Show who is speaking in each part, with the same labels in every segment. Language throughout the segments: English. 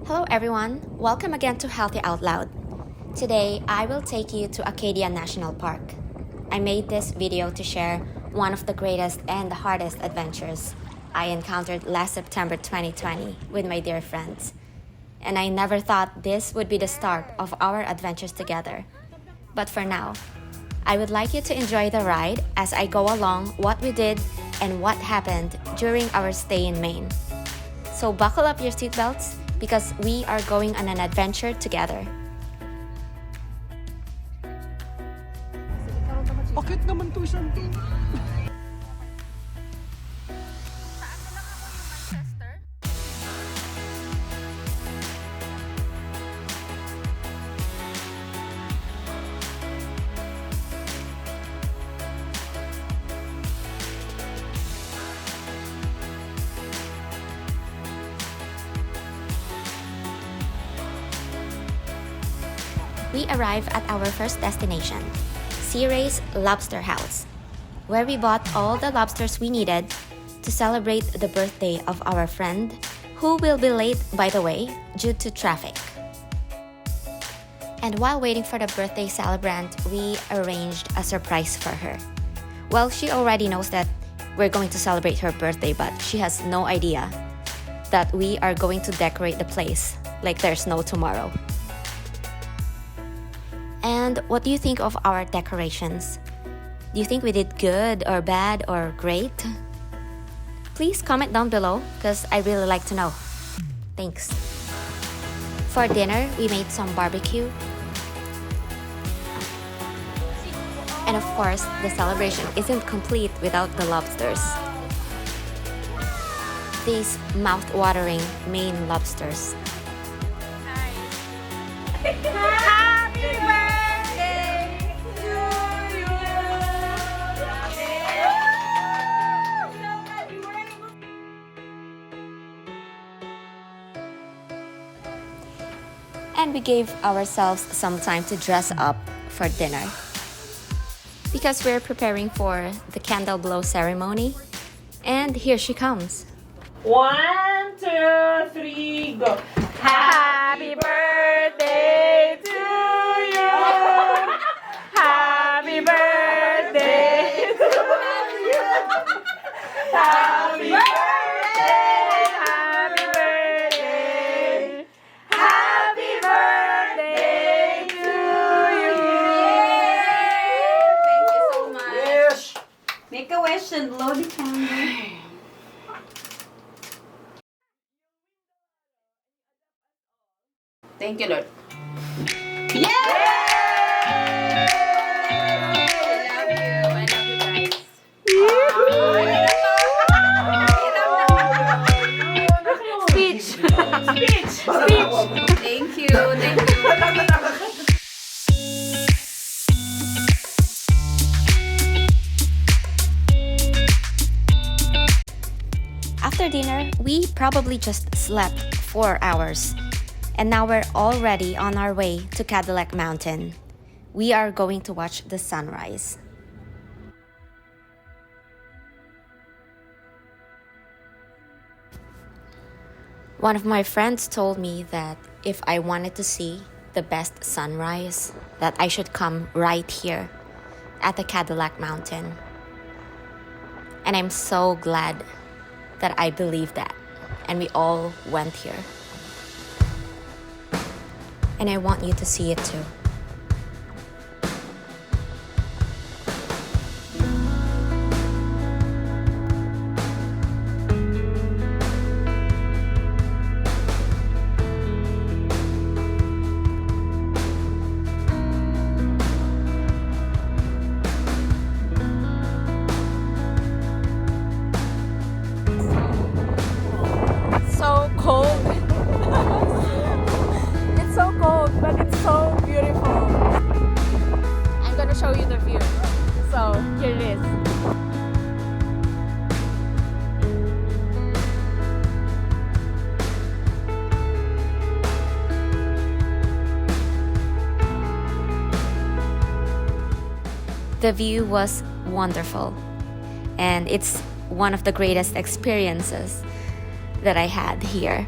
Speaker 1: Hello everyone, welcome again to Healthy Out Loud. Today, I will take you to Acadia National Park. I made this video to share one of the greatest and the hardest adventures I encountered last September 2020 with my dear friends. And I never thought this would be the start of our adventures together. But for now, I would like you to enjoy the ride as I go along what we did and what happened during our stay in Maine. So buckle up your seatbelts because we are going on an adventure together.
Speaker 2: Bakit naman to isang to?
Speaker 1: We arrive at our first destination, Sea Ray's Lobster House, where we bought all the lobsters we needed to celebrate the birthday of our friend, who will be late, by the way, due to traffic. And while waiting for the birthday celebrant, we arranged a surprise for her. Well, she already knows that we're going to celebrate her birthday, but she has no idea that we are going to decorate the place like there's no tomorrow. And what do you think of our decorations? Do you think we did good or bad or great? Please comment down below because I really like to know. Thanks. For dinner, we made some barbecue. And of course, the celebration isn't complete without the lobsters. These mouth-watering Maine lobsters.
Speaker 3: Happy birthday to you.
Speaker 1: And we gave ourselves some time to dress up for dinner because we're preparing for the candle blow ceremony. And here she comes.
Speaker 3: 1, 2, 3, go. Happy birthday to you. Happy birthday to you. Happy birthday. Happy birthday. Happy birthday to you.
Speaker 4: Thank you so much.
Speaker 2: Yes!
Speaker 4: Make a wish and blow the candle. Thank you, Lord. Yay! I love you guys.
Speaker 3: Speech.
Speaker 4: Thank you. Thank you.
Speaker 1: After dinner, we probably just slept 4 hours. And now we're already on our way to Cadillac Mountain. We are going to watch the sunrise. One of my friends told me that if I wanted to see the best sunrise, that I should come right here at the Cadillac Mountain. And I'm so glad that I believed that. And we all went here. And I want you to see it too.
Speaker 3: So cold. It's so cold, but it's so beautiful. I'm gonna show you the view. So here it is.
Speaker 1: The view was wonderful, and it's one of the greatest experiences that I had here.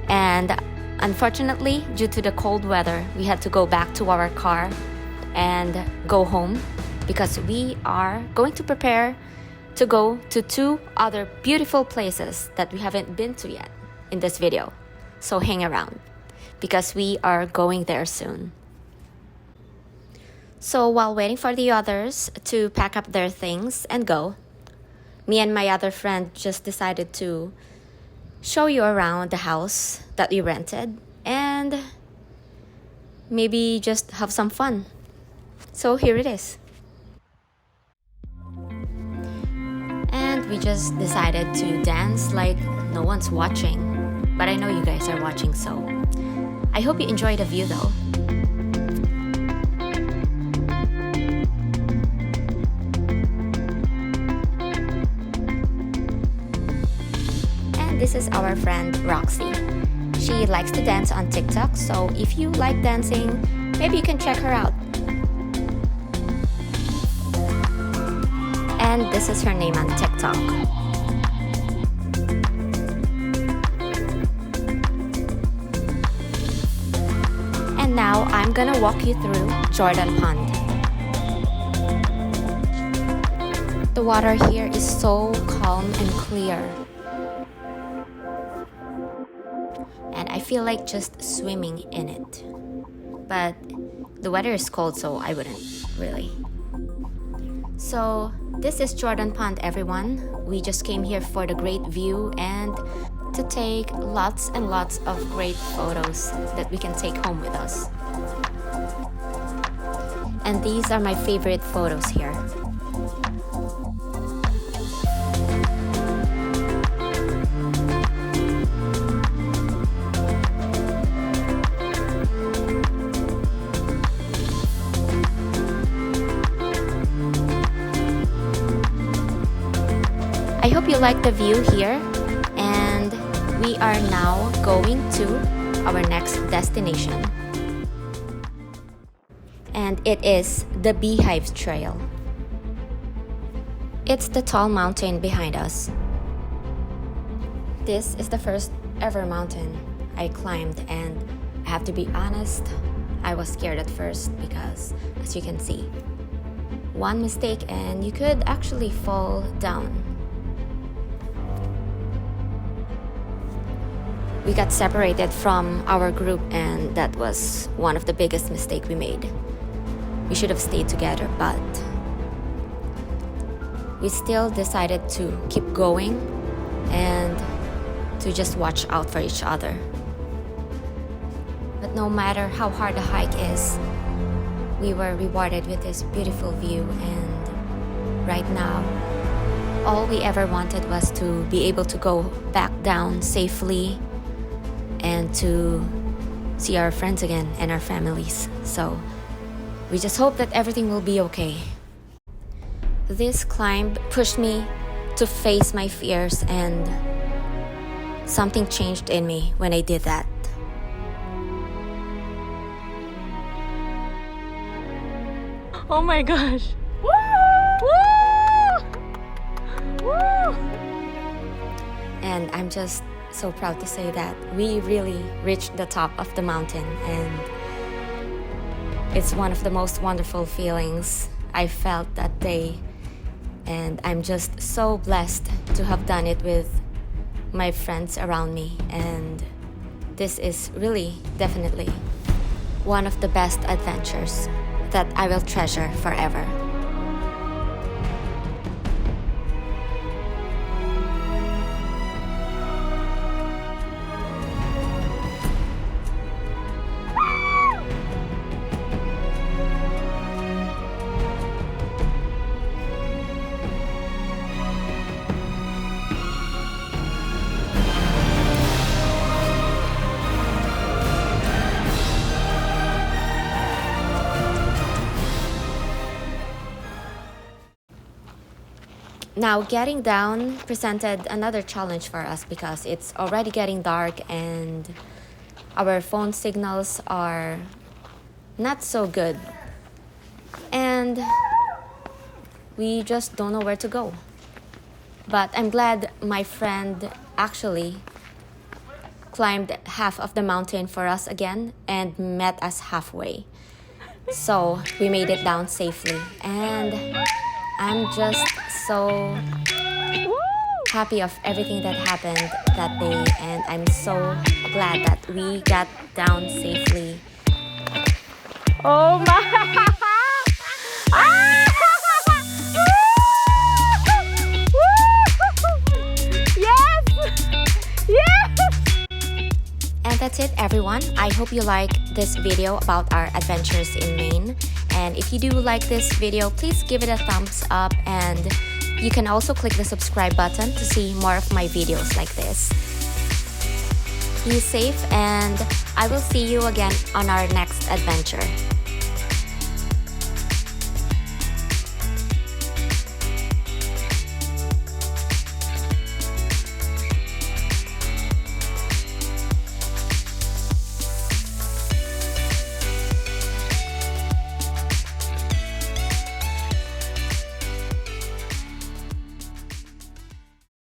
Speaker 1: And Unfortunately, due to the cold weather, we had to go back to our car and go home because we are going to prepare to go to 2 other beautiful places that we haven't been to yet in this video. So hang around because we are going there soon. So while waiting for the others to pack up their things and go, me and my other friend just decided to show you around the house that we rented and maybe just have some fun. So here it is. And we just decided to dance like no one's watching. But I know you guys are watching, so I hope you enjoy the view though. This is our friend Roxy. She likes to dance on TikTok, so if you like dancing, maybe you can check her out. And this is her name on TikTok. And now I'm gonna walk you through Jordan Pond. The water here is so calm and clear. And I feel like just swimming in it. But the weather is cold, so I wouldn't really. So this is Jordan Pond, everyone. We just came here for the great view and to take lots and lots of great photos that we can take home with us. And these are my favorite photos here. I hope you like the view here, and we are now going to our next destination. And it is the Beehive Trail. It's the tall mountain behind us. This is the first ever mountain I climbed, and I have to be honest, I was scared at first because, as you can see, one mistake and you could actually fall down. We got separated from our group, and that was one of the biggest mistakes we made. We should have stayed together, but we still decided to keep going and to just watch out for each other. But no matter how hard the hike is, we were rewarded with this beautiful view, and right now, all we ever wanted was to be able to go back down safely and to see our friends again and our families. So we just hope that everything will be okay. This climb pushed me to face my fears, and something changed in me when I did that.
Speaker 3: Oh my gosh. Woo! Woo! Woo!
Speaker 1: And I'm just so proud to say that we really reached the top of the mountain, and it's one of the most wonderful feelings I felt that day. And I'm just so blessed to have done it with my friends around me, and this is really definitely one of the best adventures that I will treasure forever. Now, getting down presented another challenge for us because it's already getting dark and our phone signals are not so good. And we just don't know where to go. But I'm glad my friend actually climbed half of the mountain for us again and met us halfway. So we made it down safely, and I'm just so happy of everything that happened that day, and I'm so glad that we got down safely.
Speaker 3: Oh my! Yes! Yes!
Speaker 1: And that's it, everyone. I hope you like this video about our adventures in Maine. And if you do like this video, please give it a thumbs up, and you can also click the subscribe button to see more of my videos like this. Be safe, and I will see you again on our next adventure.